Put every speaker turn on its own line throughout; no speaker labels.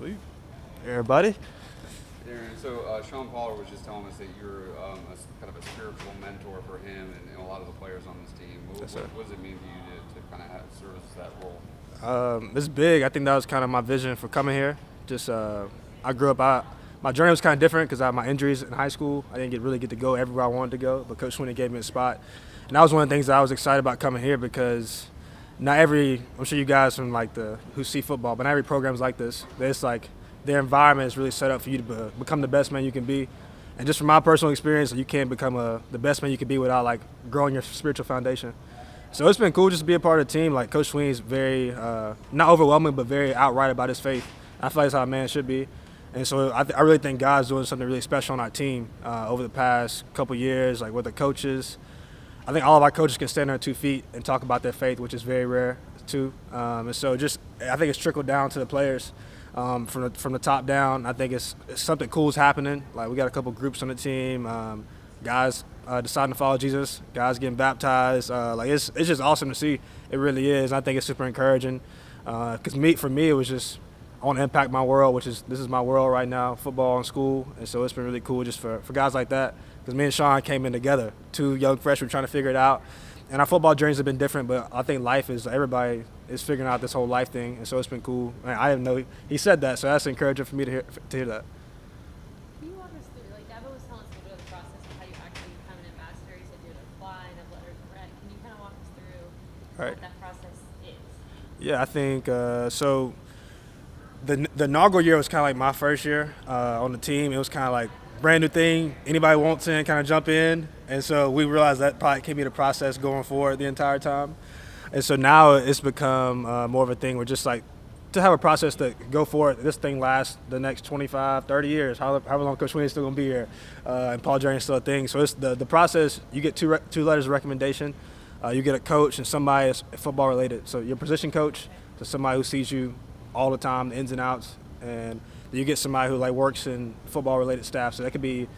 Sweet. Everybody?
Darren, so Sean Pollard was just telling us that you're kind of a spiritual mentor for him and a lot of the players on this team.
Yes, sir.
What does it mean to you to kind of service that role?
It's big. I think that was kind of my vision for coming here. Just I grew up. My journey was kind of different because I had my injuries in high school. I didn't really get to go everywhere I wanted to go, but Coach Sweeney gave me a spot, and that was one of the things that I was excited about coming here because not every. I'm sure you guys from like the who see football, but not every program is like this. It's like their environment is really set up for you to become the best man you can be. And just from my personal experience, you can't become the best man you can be without like growing your spiritual foundation. So it's been cool just to be a part of the team. Like Coach Sweeney's very not overwhelming, but very outright about his faith. I feel like that's how a man should be. And so I really think God's doing something really special on our team over the past couple years, like with the coaches. I think all of our coaches can stand on their 2 feet and talk about their faith, which is very rare too. And so I think it's trickled down to the players from the top down. I think it's something cool is happening. Like we got a couple groups on the team, guys deciding to follow Jesus, guys getting baptized. It's just awesome to see. It really is. I think it's super encouraging. Because for me, it was just I want to impact my world, this is my world right now, football and school. And so it's been really cool just for guys like that. Because me and Sean came in together, two young freshmen trying to figure it out. And our football journeys have been different, but I think everybody is figuring out this whole life thing. And so it's been cool. Man, I didn't know he said that, so that's encouraging for me to hear that.
Can you walk us through, like Dabo was telling us a little bit of the process of how you actually become an ambassador? You said you had apply and have letters read. Can you kind of walk us through
All right.
what that process is?
Yeah, I think so. The inaugural year was kind of like my first year on the team. It was kind of like brand new thing. Anybody wants in, kind of jump in. And so we realized that probably can be the process going forward the entire time. And so now it's become more of a thing where just like to have a process to go forward. This thing lasts the next 25, 30 years, however long Coach Sweeney's still going to be here. And Paw Journey is still a thing. So it's the process, you get two letters of recommendation. You get a coach and somebody that's football related. So your position coach to somebody who sees you all the time, the ins and outs. And you get somebody who like works in football related staff. So that could be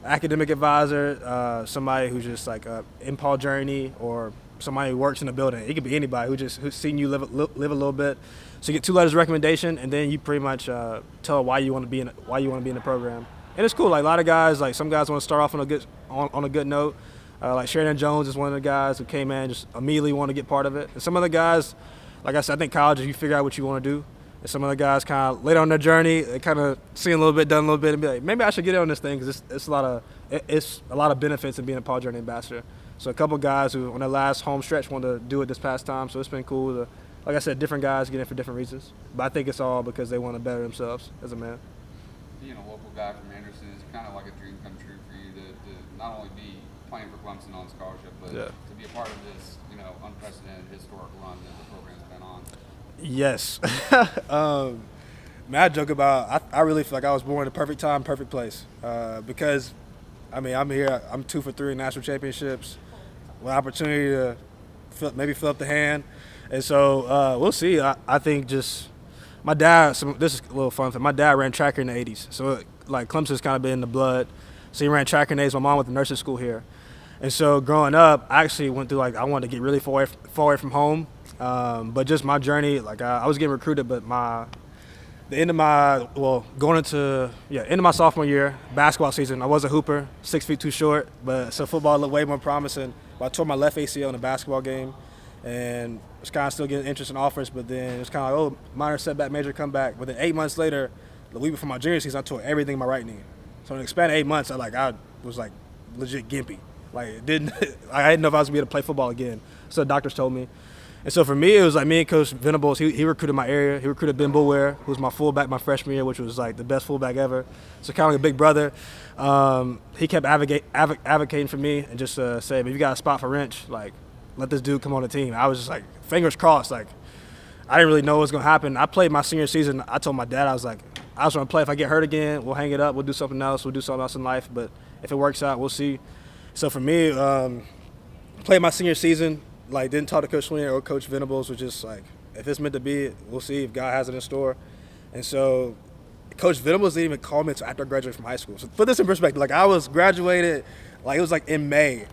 academic advisor, somebody who's just like in Paw Journey, or somebody who works in the building. It could be anybody who's seen you live a little bit. So you get two letters of recommendation, and then you pretty much tell why you want to be in the program. And it's cool. Like a lot of guys, like some guys want to start off on a good note. Like Sheridan Jones is one of the guys who came in just immediately want to get part of it. And some other guys, like I said, I think college is you figure out what you want to do. And some other guys kind of later on their journey, they kind of see a little bit, done a little bit, and be like, maybe I should get in on this thing because it's a lot of benefits in being a Paw Journey ambassador. So a couple guys who on their last home stretch wanted to do it this past time. So it's been cool to, like I said, different guys get in for different reasons. But I think it's all because they want to better themselves as a man.
Being a local guy from Anderson is kind of like a dream come true for you to not only be playing for Clemson on scholarship, but
Yeah.
to be a part of this, unprecedented historic run that the program's been on.
Yes. Man, I joke about I really feel like I was born at the perfect time, perfect place. Because, I'm here, I'm 2 for 3 in national championships, with opportunity to maybe fill up the hand. And so we'll see. I think just my dad, this is a little fun. My dad ran tracker in the 80s. So, like, Clemson's kind of been in the blood. So he ran tracker in the 80s. My mom went to nursing school here. And so growing up, I actually went through, I wanted to get really far away from home. But just my journey, I was getting recruited, but end of my sophomore year, basketball season, I was a hooper, 6 feet too short, but so football looked way more promising. But I tore my left ACL in a basketball game, and was kind of still getting interest in offers, but then it was kind of like, minor setback, major comeback. But then 8 months later, the week before my junior season, I tore everything in my right knee. So in the span of 8 months, I was like legit gimpy. I didn't know if I was gonna be able to play football again. So the doctors told me. And so for me, it was like me and Coach Venables. He recruited my area. He recruited Ben Boulware, who was my fullback my freshman year, which was like the best fullback ever. So kind of like a big brother. He kept advocating for me and just said, if you got a spot for Rench, let this dude come on the team. I was just like, fingers crossed. I didn't really know what was going to happen. I played my senior season. I told my dad, I was going to play. If I get hurt again, we'll hang it up. We'll do something else. We'll do something else in life. But if it works out, we'll see. So for me, played my senior season. Didn't talk to Coach Sweeney or Coach Venables. Was just if it's meant to be, we'll see if God has it in store. And so Coach Venables didn't even call me until after I graduated from high school. So put this in perspective. I was graduated, it was in May.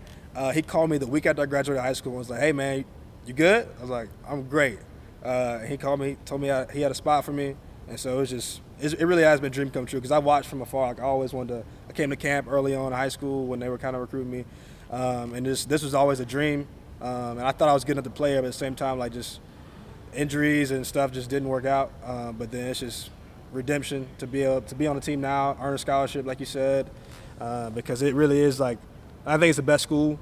He called me the week after I graduated high school and was like, hey, man, you good? I was like, I'm great. He called me, told me he had a spot for me. And so it really has been a dream come true because I watched from afar. Like I always wanted to. I came to camp early on in high school when they were kind of recruiting me, and this was always a dream. And I thought I was good enough to play, but at the same time, like just injuries and stuff just didn't work out. But then it's just redemption to be able to be on the team now, earn a scholarship, like you said, because it really is like I think it's the best school,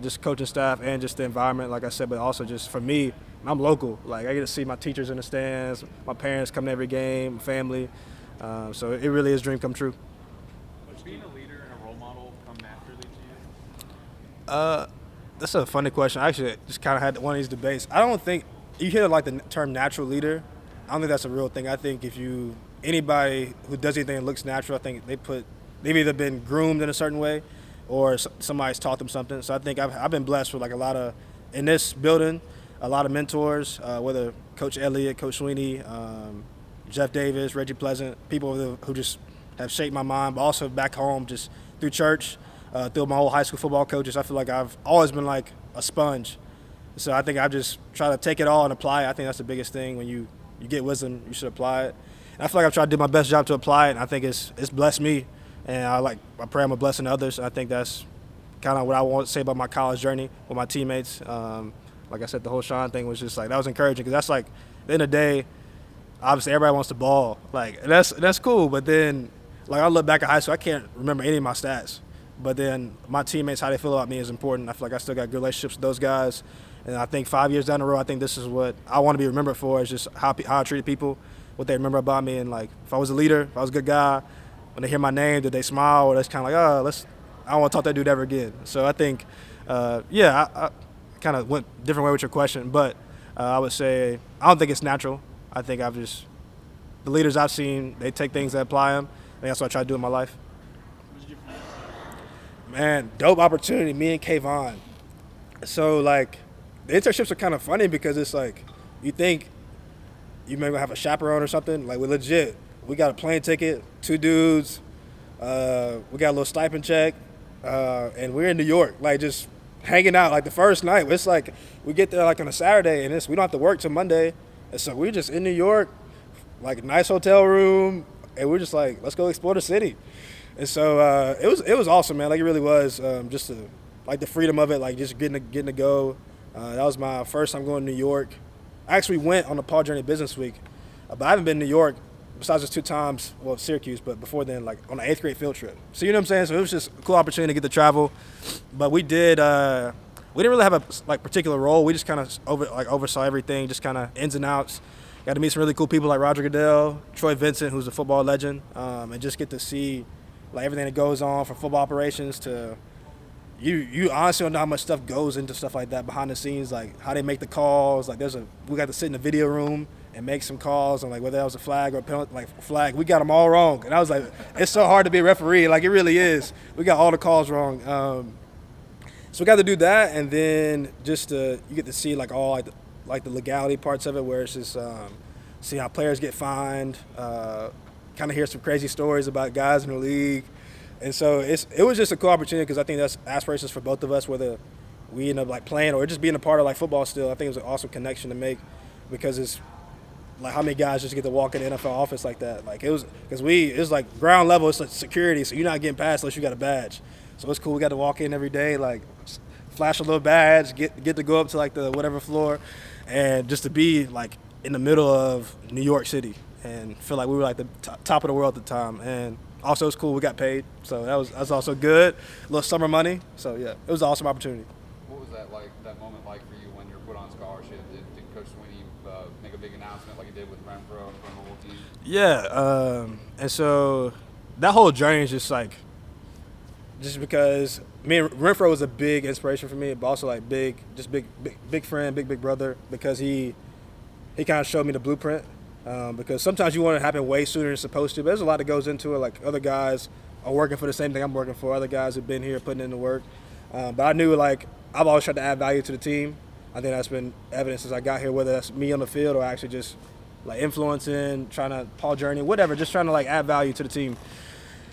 just coaching staff and just the environment, like I said, but also just for me. I'm local. Like I get to see my teachers in the stands, my parents come to every game, my family. So it really is a dream come true.
Was being a leader and a role model come naturally to you?
That's a funny question. I actually just kind of had one of these debates. I don't think you hear like the term natural leader. I don't think that's a real thing. I think if anybody who does anything that looks natural, I think they've either been groomed in a certain way, or somebody's taught them something. So I think I've been blessed with like a lot of in this building. A lot of mentors, whether Coach Elliott, Coach Sweeney, Jeff Davis, Reggie Pleasant, people who just have shaped my mind, but also back home just through church, through my whole high school football coaches. I feel like I've always been like a sponge. So I think I've just tried to take it all and apply it. I think that's the biggest thing. When you get wisdom, you should apply it. And I feel like I've tried to do my best job to apply it, and I think it's blessed me. And I pray I'm a blessing to others. And I think that's kind of what I want to say about my college journey with my teammates. Like I said, the whole Sean thing was just like that was encouraging because that's like at the end of the day, obviously everybody wants to ball, like and that's cool. But then, like I look back at high school, I can't remember any of my stats. But then my teammates, how they feel about me is important. I feel like I still got good relationships with those guys, and I think 5 years down the road, I think this is what I want to be remembered for is just how I treated people, what they remember about me, and like if I was a leader, if I was a good guy, when they hear my name, did they smile or that's kind of like I don't want to talk to that dude ever again. So I think, I kind of went a different way with your question, but I would say I don't think it's natural. I think the leaders I've seen, they take things and apply them, and that's what I try to do in my life. Man, dope opportunity, me and Kayvon. So, like, the internships are kind of funny because it's like you think you maybe have a chaperone or something. Like, we got a plane ticket, 2 dudes, we got a little stipend check, and we're in New York, like, just hanging out like the first night. It's like we get there like on a Saturday and we don't have to work till Monday, and so we're just in New York, like nice hotel room, and we're just like let's go explore the city. And so it was awesome, man. Like it really was just like the freedom of it, like just getting to go. That was my first time going to New York. I actually went on the Paw Journey Business Week, but I haven't been to New York besides just 2 times, well, Syracuse, but before then, like on an 8th grade field trip. So you know what I'm saying? So it was just a cool opportunity to get to travel. But we didn't really have a like particular role. We just kind of oversaw everything, just kind of ins and outs. Got to meet some really cool people like Roger Goodell, Troy Vincent, who's a football legend, and just get to see like everything that goes on from football operations to you honestly don't know how much stuff goes into stuff like that behind the scenes, like how they make the calls. Like we got to sit in the video room and make some calls on like whether that was a flag or a penalty, like flag. We got them all wrong, and I was like, it's so hard to be a referee. Like it really is. We got all the calls wrong. So we got to do that, and then just you get to see like all like the legality parts of it, where it's just see how players get fined, kind of hear some crazy stories about guys in the league. And so it was just a cool opportunity because I think that's aspirations for both of us, whether we end up like playing or just being a part of like football still. I think it was an awesome connection to make because it's like how many guys just get to walk in the NFL office like that. Like it was because it's like ground level, it's like security, so you're not getting past unless you got a badge. So it's cool. We got to walk in every day, like flash a little badge, get to go up to like the whatever floor, and just to be like in the middle of New York City and feel like we were like the top of the world at the time. And also, it's cool. We got paid, so that's also good. A little summer money, so yeah, it was an awesome opportunity.
What was that moment like for you when you're put on scholarship? Did Coach Sweeney make a big announcement like he did with Renfro and the whole team?
Yeah, and so that whole journey is just because me and Renfro was a big inspiration for me, but also like big friend, big brother, because he kind of showed me the blueprint. Because sometimes you want it to happen way sooner than it's supposed to, but there's a lot that goes into it. Like other guys are working for the same thing I'm working for. Other guys have been here putting in the work. But I knew like I've always tried to add value to the team. I think that's been evident since I got here, whether that's me on the field or actually just like influencing, trying to Paw Journey, whatever, just trying to like add value to the team.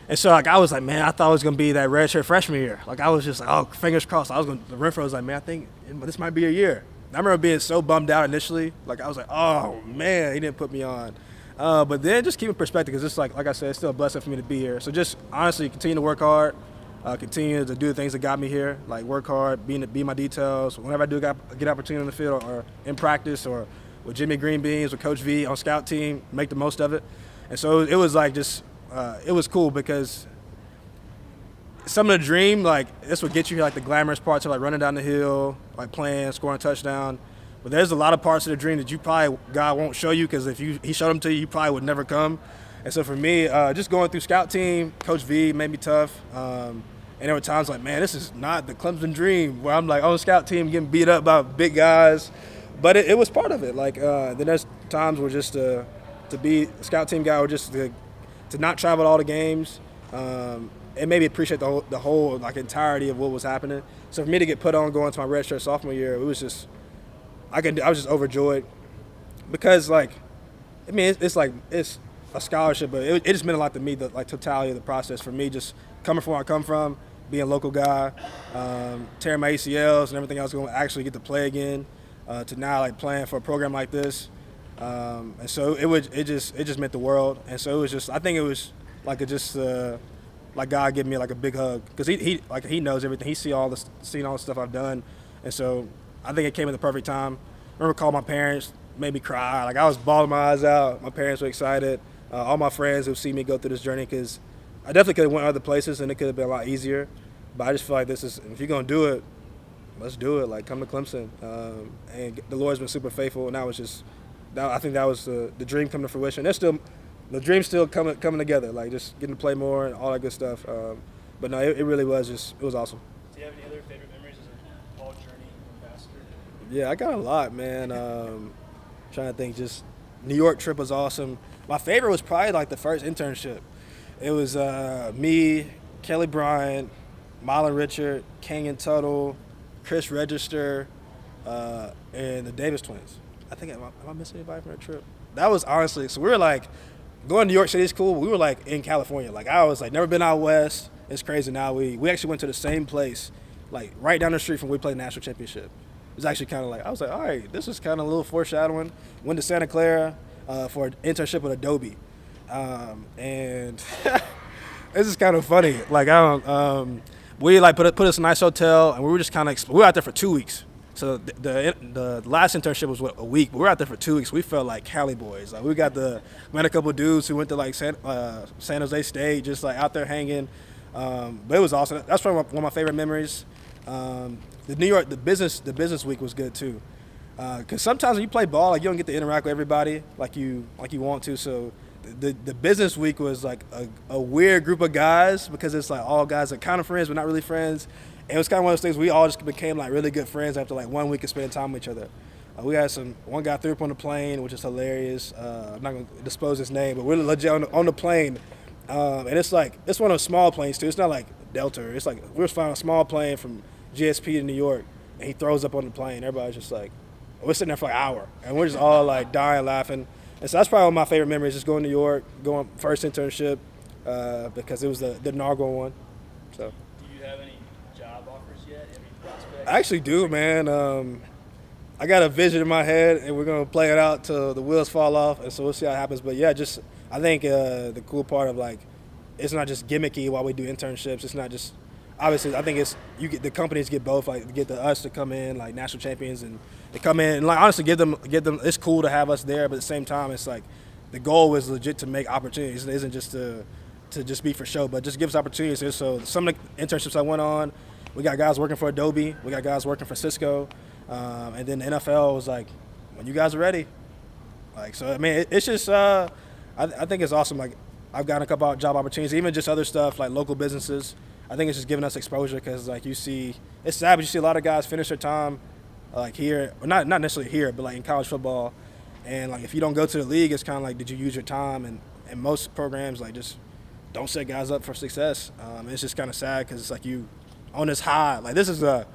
And so like I was like, man, I thought it was gonna be that redshirt freshman year. Like I was just like, oh, fingers crossed. Renfro was like, man, I think this might be a year. I remember being so bummed out initially. Like, I was like, oh, man, he didn't put me on. But then just keep in perspective because it's like I said, it's still a blessing for me to be here. So just honestly continue to work hard, continue to do the things that got me here, like work hard, be my details. Whenever I do get opportunity in the field or in practice or with Jimmy Green Beans, with Coach V on scout team, make the most of it. And so it was like just, it was cool because some of the dream, like this would get you like the glamorous parts of like running down the hill, like playing, scoring a touchdown. But there's a lot of parts of the dream that you probably, God won't show you because if he showed them to you, you probably would never come. And so for me, just going through scout team, Coach V made me tough. And there were times like, man, this is not the Clemson dream where I'm like on the scout team getting beat up by big guys. But it was part of it. Like then there's times where just to be a scout team guy or just to not travel to all the games, and maybe appreciate the whole like entirety of what was happening. So for me to get put on going to my redshirt sophomore year, it was just I was just overjoyed because like I mean it's a scholarship, but it just meant a lot to me, the like totality of the process for me, just coming from where I come from, being a local guy, tearing my ACLs and everything else, going to actually get to play again, to now like playing for a program like this, and so it just meant the world. And so it was just I think it was like like God giving me like a big hug because he knows everything. He seen all the stuff I've done, and so I think it came at the perfect time. I remember calling my parents, made me cry. Like I was bawling my eyes out. My parents were excited. All my friends who've seen me go through this journey, because I definitely could have went other places and it could have been a lot easier. But I just feel like if you're gonna do it, let's do it. Like come to Clemson. And the Lord's been super faithful, and I think that was the dream coming to fruition. The dream's still coming together, like just getting to play more and all that good stuff. But no, it really was it was awesome.
Do you have any other favorite memories as a Paw Journey ambassador?
Yeah, I got a lot, man. Trying to think, just New York trip was awesome. My favorite was probably like the first internship. It was me, Kelly Bryant, Darien Rencher, Kenyon Tuttle, Chris Register, and the Davis twins. I think, am I missing anybody from that trip? That was honestly, so we were like, going to New York City is cool, but we were like in California. Like I was like, never been out west. It's crazy now. We actually went to the same place, like right down the street from where we played the national championship. It was actually kind of like, I was like, all right, this is kind of a little foreshadowing. Went to Santa Clara for an internship with Adobe. And this is kind of funny. Like we like put us in a nice hotel, and we were just kind of, we were out there for 2 weeks. So the last internship was a week, but we were out there for 2 weeks. We felt like Cali boys. Like we met a couple of dudes who went to like San Jose State, just like out there hanging. But it was awesome. That's probably one of my favorite memories. The New York, the business week was good too. Because sometimes when you play ball, like you don't get to interact with everybody like you want to. So the business week was like a weird group of guys, because it's like all guys that kind of friends but not really friends. And it was kind of one of those things we all just became like really good friends after like 1 week of spending time with each other. We had one guy threw up on the plane, which is hilarious. I'm not going to disclose his name, but we're legit on the plane. And it's one of those small planes too. It's not like Delta. It's like we were flying a small plane from GSP to New York, and he throws up on the plane. Everybody's just like, we're sitting there for like an hour, and we're just all like dying laughing. And so that's probably one of my favorite memories, just going to New York, going first internship, because it was the inaugural one. So.
Do you have any job offers yet? Any prospects?
I actually do, man. I got a vision in my head, and we're gonna play it out till the wheels fall off, and so we'll see how it happens. But yeah, just I think the cool part of like, it's not just gimmicky while we do internships. It's not just, obviously I think it's the companies get both, like get us to come in like national champions, and they come in and like honestly give them. It's cool to have us there, but at the same time it's like the goal is legit to make opportunities. It isn't just to just be for show, but just give us opportunities. So some of the internships I went on, we got guys working for Adobe, we got guys working for Cisco, and then the NFL was like, when you guys are ready. Like, so I mean, it's just I think it's awesome. Like, I've gotten a couple of job opportunities, even just other stuff like local businesses. I think it's just giving us exposure, because like it's sad, but you see a lot of guys finish their time like here, or not necessarily here, but like in college football, and like if you don't go to the league, it's kind of like, did you use your time? And most programs like just don't set guys up for success. It's just kind of sad, because it's like you on this high, like this is a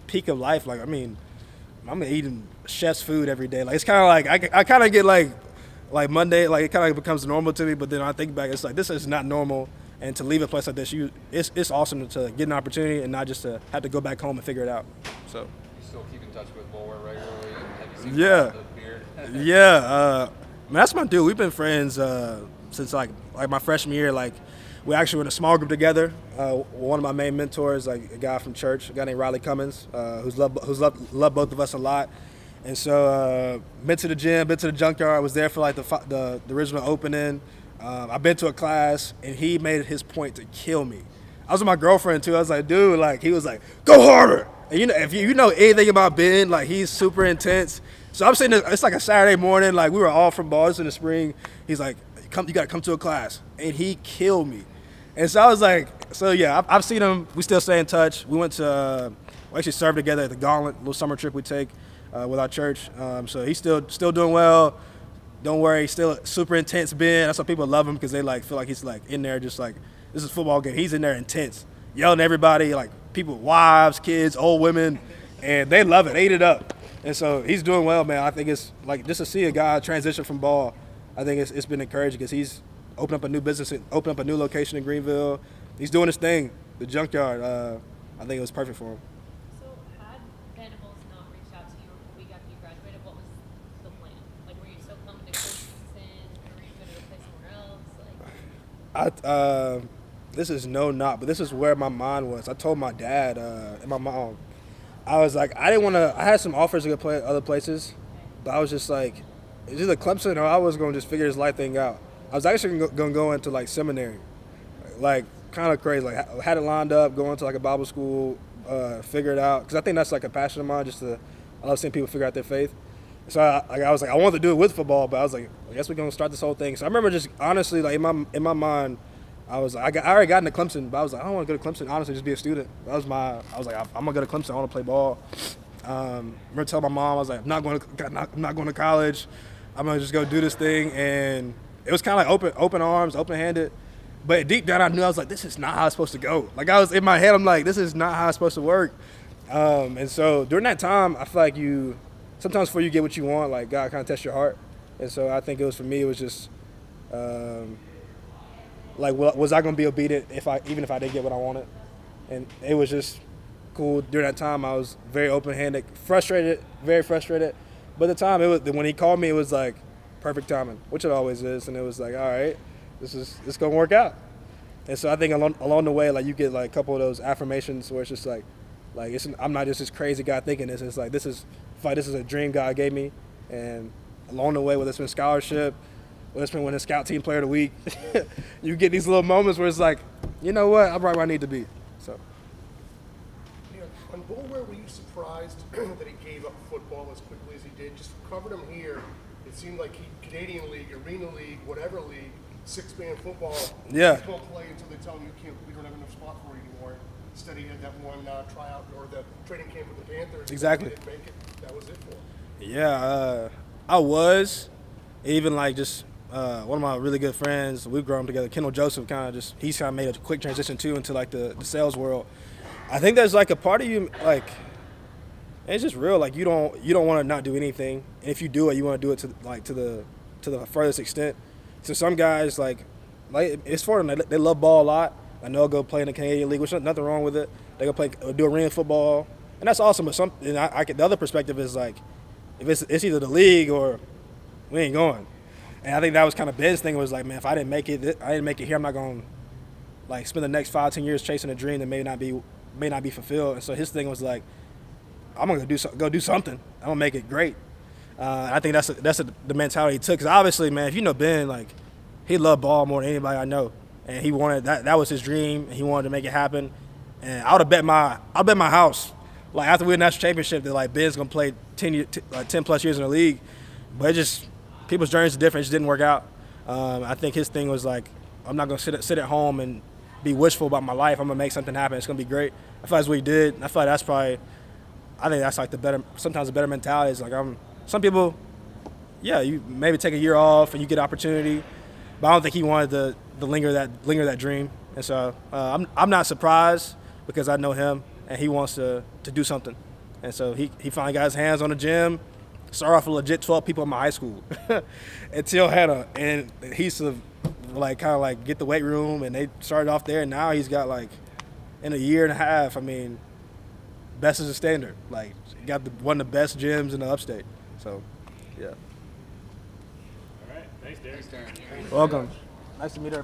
peak of life. Like I mean, I'm eating chef's food every day. Like it's kind of like I kind of get like Monday, like it kind of becomes normal to me. But then I think back, it's like this is not normal. And to leave a place like this, it's awesome to get an opportunity and not just to have to go back home and figure it out. So.
You still keep in touch with Boulware regularly? Have you seen
Yeah.
the beard?
Yeah. Man, that's my dude. We've been friends since like my freshman year. Like we actually were in a small group together. One of my main mentors, like a guy from church, a guy named Riley Cummins, who's loved both of us a lot. And so been to the gym, been to the junkyard. Was there for like the original opening. I've been to a class, and he made it his point to kill me. I was with my girlfriend too. I was like, dude, like he was like, go harder. And you know, if you know anything about Ben, like he's super intense. So I'm sitting there, it's like a Saturday morning, like we were all from bars in the spring. He's like, you gotta come to a class. And he killed me. And so I was like, so yeah, I've seen him. We still stay in touch. We went to, we actually served together at the Gauntlet, little summer trip we take with our church. So he's still doing well. Don't worry, he's still super intense Ben. That's why people love him, because they like feel like he's like in there just like, this is a football game. He's in there intense, yelling at everybody, like people, wives, kids, old women, and they love it. They eat it up. And so he's doing well, man. I think it's like just to see a guy transition from ball, I think it's been encouraging, because he's opened up a new business, opened up a new location in Greenville. He's doing his thing, the junkyard. I think it was perfect for him.
So had Venables not reached out to you a week after you graduated, what was the plan? Like, were you still coming to Clemson, or were you going to go play somewhere else? Like,
This is but this is where my mind was. I told my dad and my mom, I was like, I didn't want to. I had some offers to go play other places, but I was just like, it's either Clemson or I was going to just figure this life thing out. I was actually going to go into like seminary, like kind of crazy. Like I had it lined up, going to like a Bible school, figure it out, because I think that's like a passion of mine. I love seeing people figure out their faith. So I was like, I wanted to do it with football, but I was like, I guess we're going to start this whole thing. So I remember just honestly, like in my mind, I was like, I already got into Clemson, but I was like, I don't want to go to Clemson. Honestly, just be a student. I was like, I'm gonna go to Clemson. I want to play ball. I remember telling my mom, I was like, I'm not going to college. I'm gonna just go do this thing. And it was kind of like open arms, open handed. But deep down, I knew, I was like, this is not how it's supposed to go. Like I was in my head, I'm like, this is not how it's supposed to work. And so during that time, I feel like sometimes before you get what you want, like God kind of tests your heart. And so I think for me, it was just. Like, was I going to be obedient even if I didn't get what I wanted? And it was just cool. During that time, I was very open-handed, very frustrated. But at the time, when he called me, it was like perfect timing, which it always is. And it was like, all right, this going to work out. And so I think along the way, like you get like a couple of those affirmations where it's just like I'm not just this crazy guy thinking this. It's like this is a dream God gave me. And along the way, whether it's been scholarship, it's been winning Scout Team Player of the Week. You get these little moments where it's like, you know what, I'm right where I need to be. So.
You know, on Boulware, were you surprised that he gave up football as quickly as he did? Just covered him here. It seemed like Canadian League, Arena League, whatever league, six-man football.
Yeah.
He's going to play until they tell him we don't have enough spot for you anymore. Instead, he had that one tryout or the training camp with the Panthers.
Exactly.
He didn't make it. That was it for him.
Yeah, I was. Even like just. One of my really good friends, we've grown up together, Kendall Joseph, he's kind of made a quick transition too into like the sales world. I think there's like a part of you, like, it's just real. Like you don't want to not do anything, and if you do it, you want to do it to the furthest extent. So some guys like it's for them. They love ball a lot. I know they'll go play in the Canadian League, which is nothing wrong with it. They go play, do arena football, and that's awesome. But the other perspective is like, if it's either the league or we ain't going. And I think that was kind of Ben's thing, was like, man, if I didn't make it here, I'm not going to like spend the next 5-10 years chasing a dream that may not be fulfilled. And so his thing was like, I'm going to go do something. I'm going to make it great. I think that's the mentality he took. Because obviously, man, if you know Ben, like, he loved ball more than anybody I know. And he wanted that was his dream. And he wanted to make it happen. And I would have bet my house, like after we win the national championship, that like Ben's going to play 10 plus years in the league. But it just, people's journeys are different. It just didn't work out. I think his thing was like, I'm not going to sit at home and be wishful about my life. I'm going to make something happen. It's going to be great. I feel like that's what he did. I feel like I think that's like sometimes the better mentality is like, some people, yeah, you maybe take a year off and you get opportunity, but I don't think he wanted to linger that dream. And so I'm not surprised, because I know him and he wants to do something. And so he finally got his hands on the gym. Started off with legit 12 people in my high school until Hannah, and he used to like kind of like get the weight room, and they started off there, and now he's got like in a year and a half, I mean, best is a standard. Like got one of the best gyms in the upstate. So yeah.
All right. Thanks, Darren.
Thanks, Darren.
Welcome. Nice to meet everybody.